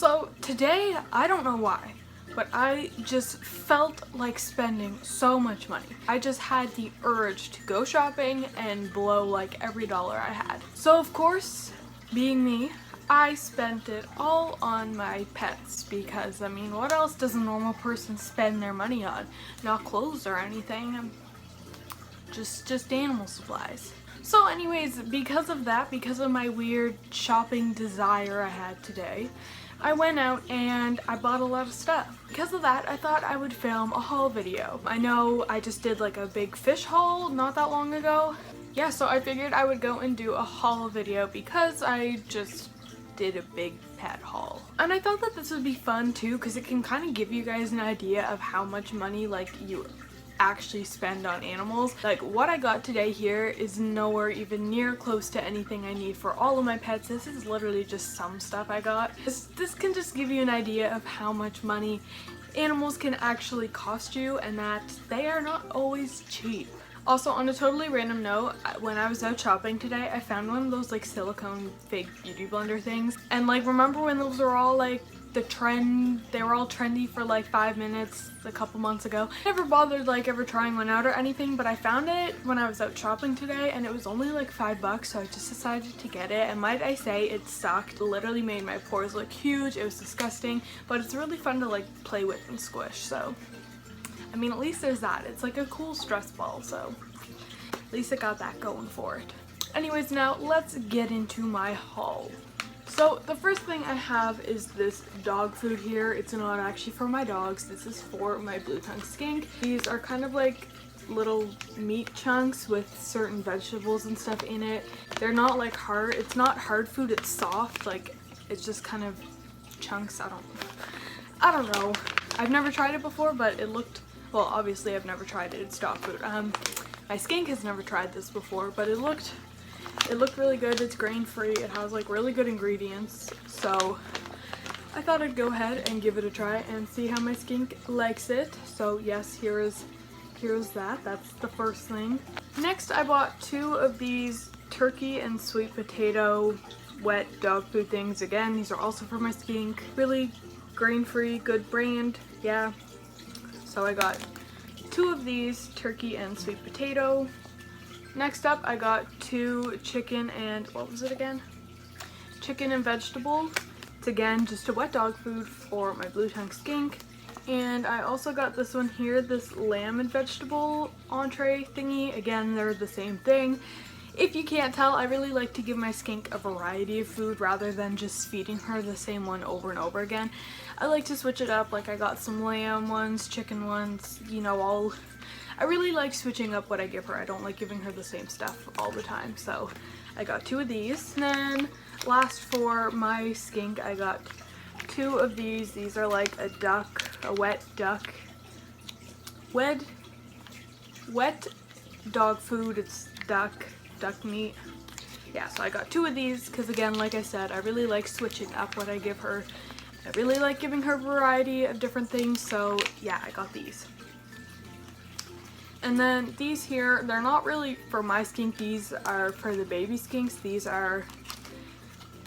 So today, I don't know why, but I just felt like spending so much money. I just had the urge to go shopping and blow like every dollar I had. So of course, being me, I spent it all on my pets because, I mean, what else does a normal person spend their money on? Not clothes or anything, just animal supplies. So anyways, because of that, because of my weird shopping desire I had today, I went out and I bought a lot of stuff. Because of that, I thought I would film a haul video. I know I just did like a big fish haul not that long ago. Yeah, so I figured I would go and do a haul video because I just did a big pet haul. And I thought that this would be fun too because it can kind of give you guys an idea of how much money like you actually spend on animals. Like what I got today here is nowhere even near close to anything I need for all of my pets. This is literally just some stuff I got. This can just give you an idea of how much money animals can actually cost you and that they are not always cheap. Also, on a totally random note, when I was out shopping today, I found one of those like silicone fake beauty blender things. And like, remember when those were all like the trend, they were all trendy for like 5 minutes a couple months ago. I never bothered like ever trying one out or anything, but I found it when I was out shopping today and it was only like $5, so I just decided to get it. And might I say, it sucked. It literally made my pores look huge. It was disgusting, but it's really fun to like play with and squish, so I mean, at least there's that. It's like a cool stress ball, so at least it got that going for it. Anyways, now let's get into my haul. So the first thing I have is this dog food here. It's not actually for my dogs. This is for my blue tongue skink. These are kind of like little meat chunks with certain vegetables and stuff in it. They're not like hard. It's not hard food. It's soft. Like it's just kind of chunks. I don't know. I've never tried it before, but it looked. Well, obviously I've never tried it. It's dog food. My skink has never tried this before, but it looked really good. It's grain free. It has like really good ingredients. So I thought I'd go ahead and give it a try and see how my skink likes it. So yes, here's that. That's the first thing. Next, I bought 2 of these turkey and sweet potato wet dog food things. Again, these are also for my skink. Really grain free, good brand. Yeah. So I got 2 of these, turkey and sweet potato. Next up, I got 2 chicken and, what was it again? Chicken and vegetable. It's again just a wet dog food for my blue tongue skink. And I also got this one here, this lamb and vegetable entree thingy. Again, they're the same thing. If you can't tell, I really like to give my skink a variety of food rather than just feeding her the same one over and over again. I like to switch it up. Like I got some lamb ones, chicken ones, you know, I really like switching up what I give her. I don't like giving her the same stuff all the time. So I got 2 of these. And then last for my skink, I got 2 of these. These are like a wet dog food. It's duck meat. Yeah, so I got 2 of these because again, like I said, I really like switching up what I give her. I really like giving her a variety of different things, so yeah, I got these. And then these here, they're not really for my skink, these are for the baby skinks. These are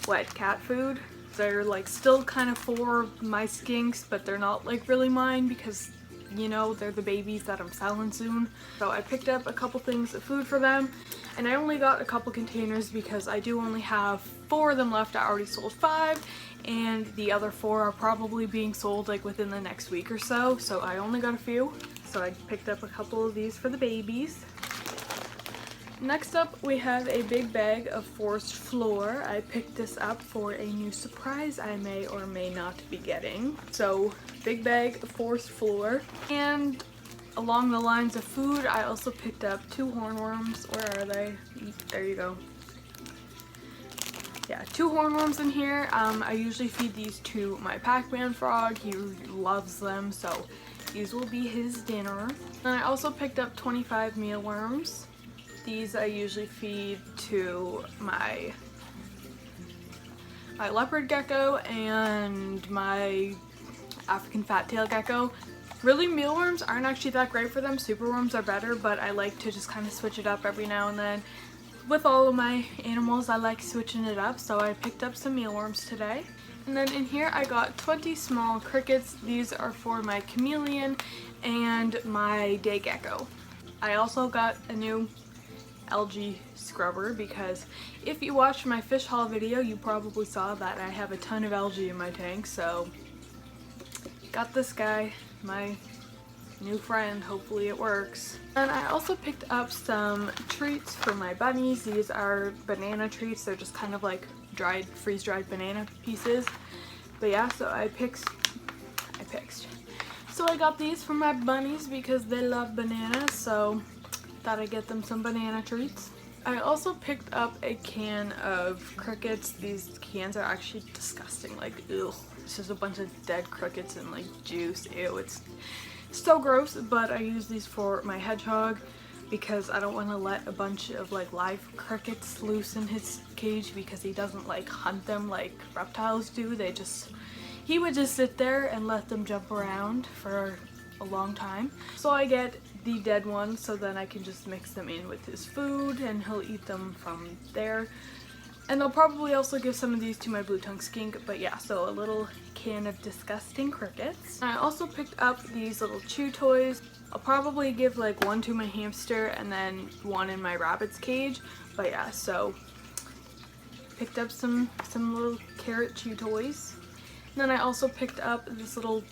wet cat food. They're like still kind of for my skinks, but they're not like really mine because, you know, they're the babies that I'm selling soon. So I picked up a couple things of food for them, and I only got a couple containers because I do only have 4 of them left. I already sold 5, and the other 4 are probably being sold like within the next week or so. So I only got a few. So I picked up a couple of these for the babies. Next up, we have a big bag of forest floor. I picked this up for a new surprise I may or may not be getting. So, big bag of forest floor. And along the lines of food, I also picked up 2 hornworms. Where are they? There you go. Yeah, 2 hornworms in here. I usually feed these to my Pac-Man frog. He loves them, so these will be his dinner. And I also picked up 25 mealworms. These I usually feed to my leopard gecko and my African fat-tailed gecko. Really, mealworms aren't actually that great for them. Superworms are better, but I like to just kind of switch it up every now and then. with all of my animals, I like switching it up, so I picked up some mealworms today. And then in here I got 20 small crickets. These are for my chameleon and my day gecko. I also got a new algae scrubber because if you watched my fish haul video, you probably saw that I have a ton of algae in my tank, so got this guy, my new friend. Hopefully it works. And I also picked up some treats for my bunnies. These are banana treats. They're just kind of like freeze-dried banana pieces. But yeah, so I got these for my bunnies because they love bananas, so thought I'd get them some banana treats. I also picked up a can of crickets. These cans are actually disgusting, like ew. It's just a bunch of dead crickets and like juice. Ew, it's so gross, but I use these for my hedgehog because I don't want to let a bunch of like live crickets loose in his cage because he doesn't like hunt them like reptiles do. He would just sit there and let them jump around for a long time. So I get the dead ones so then I can just mix them in with his food and he'll eat them from there. And I'll probably also give some of these to my blue-tongued skink, but yeah, so a little can of disgusting crickets. I also picked up these little chew toys. I'll probably give like one to my hamster and then one in my rabbit's cage, but yeah, so picked up some little carrot chew toys. And then I also picked up this little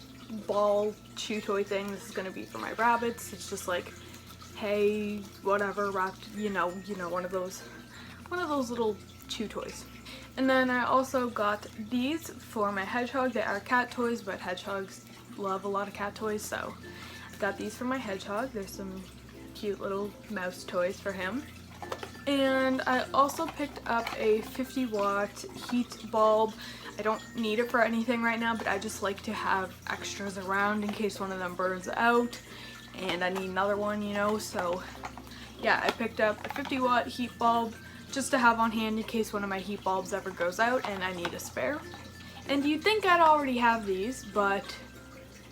ball chew toy thing. This is gonna be for my rabbits. It's just like, hey, whatever, wrapped, you know, one of those little chew toys. And then I also got these for my hedgehog. They are cat toys, but hedgehogs love a lot of cat toys, so I got these for my hedgehog. There's some cute little mouse toys for him. And I also picked up a 50-watt heat bulb. I don't need it for anything right now, but I just like to have extras around in case one of them burns out and I need another one, you know. So yeah, I picked up a 50-watt heat bulb just to have on hand in case one of my heat bulbs ever goes out and I need a spare. And you'd think I'd already have these, but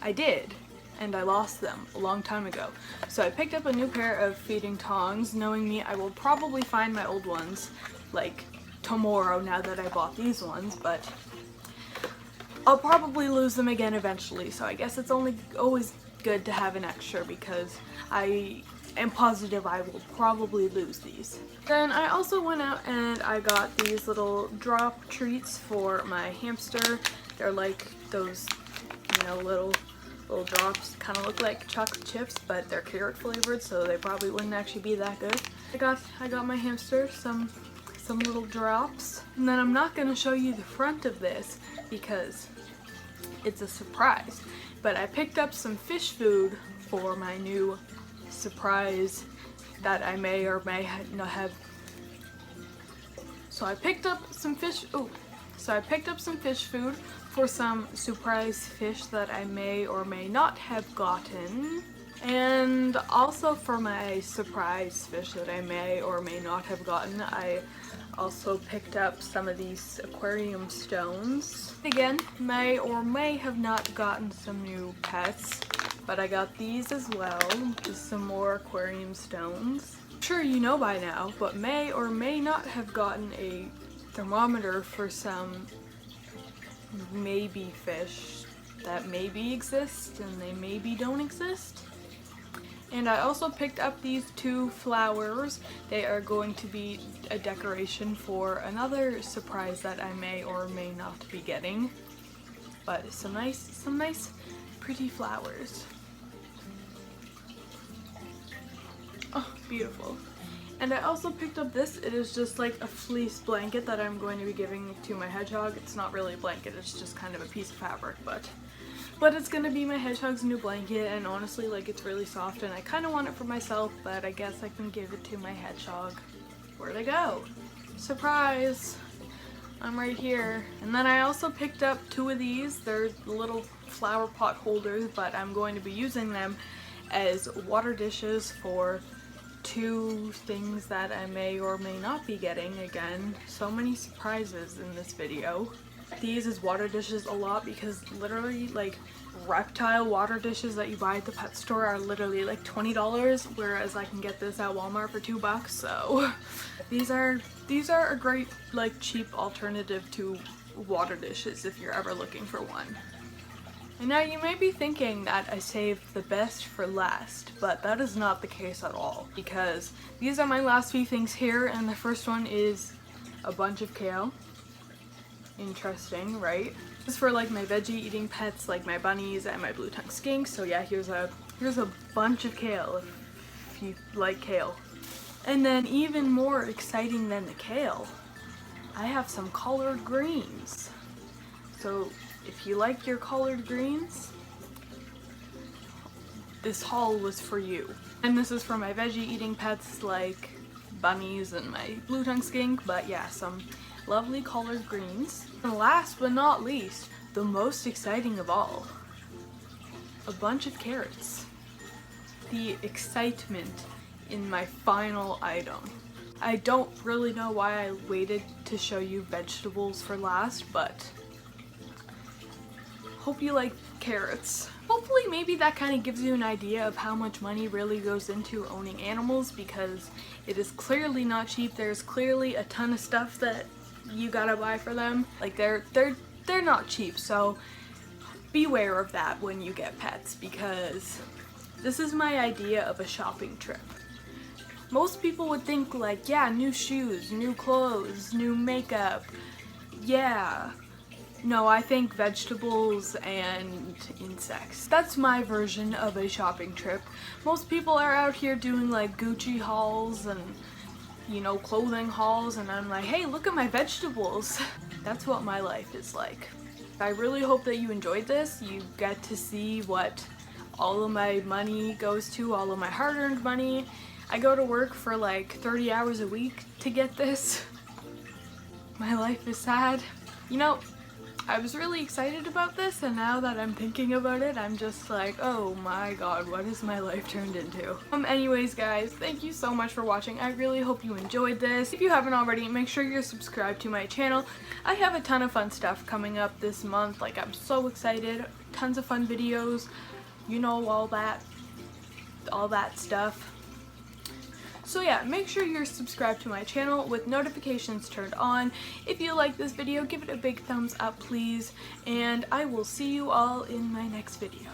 I did, and I lost them a long time ago. So I picked up a new pair of feeding tongs. Knowing me, I will probably find my old ones like tomorrow now that I bought these ones, but I'll probably lose them again eventually, so I guess it's always good to have an extra because I am positive I will probably lose these. Then I also went out and I got these little drop treats for my hamster. They're like those, you know, little drops, kind of look like chocolate chips, but they're carrot flavored, so they probably wouldn't actually be that good. I got my hamster some little drops. And then I'm not going to show you the front of this because it's a surprise, but I picked up some fish food for my new surprise that I may or may not have. So I picked up some fish food for some surprise fish that I may or may not have gotten. And also for my surprise fish that I may or may not have gotten, I also picked up some of these aquarium stones. Again, may or may have not gotten some new pets, but I got these as well, just some more aquarium stones. I'm sure you know by now, but may or may not have gotten a thermometer for some maybe fish that maybe exist and they maybe don't exist. And I also picked up these two flowers. They are going to be a decoration for another surprise that I may or may not be getting. But some nice pretty flowers. Oh, beautiful. And I also picked up this. It is just like a fleece blanket that I'm going to be giving to my hedgehog. It's not really a blanket, it's just kind of a piece of fabric, but it's gonna be my hedgehog's new blanket, and honestly, like, it's really soft and I kind of want it for myself, but I guess I can give it to my hedgehog. Where'd I go? Surprise! I'm right here. And then I also picked up two of these. They're little flower pot holders, but I'm going to be using them as water dishes for two things that I may or may not be getting. Again, so many surprises in this video. these as water dishes a lot because literally like reptile water dishes that you buy at the pet store are literally like $20, whereas I can get this at Walmart for $2. So these are a great like cheap alternative to water dishes if you're ever looking for one. And now you may be thinking that I saved the best for last, but that is not the case at all, because these are my last few things here, and the first one is a bunch of kale. Interesting, right? This is for like my veggie eating pets like my bunnies and my blue tongue skinks. So yeah, here's a bunch of kale if you like kale. And then even more exciting than the kale, I have some collard greens. So if you like your collard greens, this haul was for you. And this is for my veggie eating pets like bunnies and my blue tongue skink, but yeah, some lovely collard greens. And last but not least, the most exciting of all, a bunch of carrots. The excitement in my final item. I don't really know why I waited to show you vegetables for last, but hope you like carrots. Hopefully maybe that kind of gives you an idea of how much money really goes into owning animals, because it is clearly not cheap. There's clearly a ton of stuff that you gotta buy for them. Like they're not cheap, so beware of that when you get pets, because this is my idea of a shopping trip. Most people would think like, yeah, new shoes, new clothes, new makeup, yeah. No, I think vegetables and insects. That's my version of a shopping trip. Most people are out here doing like Gucci hauls and, you know, clothing hauls, and I'm like, hey, look at my vegetables. That's what my life is like. I really hope that you enjoyed this. You get to see what all of my money goes to, all of my hard-earned money. I go to work for like 30 hours a week to get this. My life is sad. You know, I was really excited about this, and now that I'm thinking about it, I'm just like, oh my god, what has my life turned into? Anyways guys, thank you so much for watching. I really hope you enjoyed this. If you haven't already, make sure you're subscribed to my channel. I have a ton of fun stuff coming up this month. Like, I'm so excited. Tons of fun videos. You know, all that stuff. So yeah, make sure you're subscribed to my channel with notifications turned on. If you like this video, give it a big thumbs up please, and I will see you all in my next video.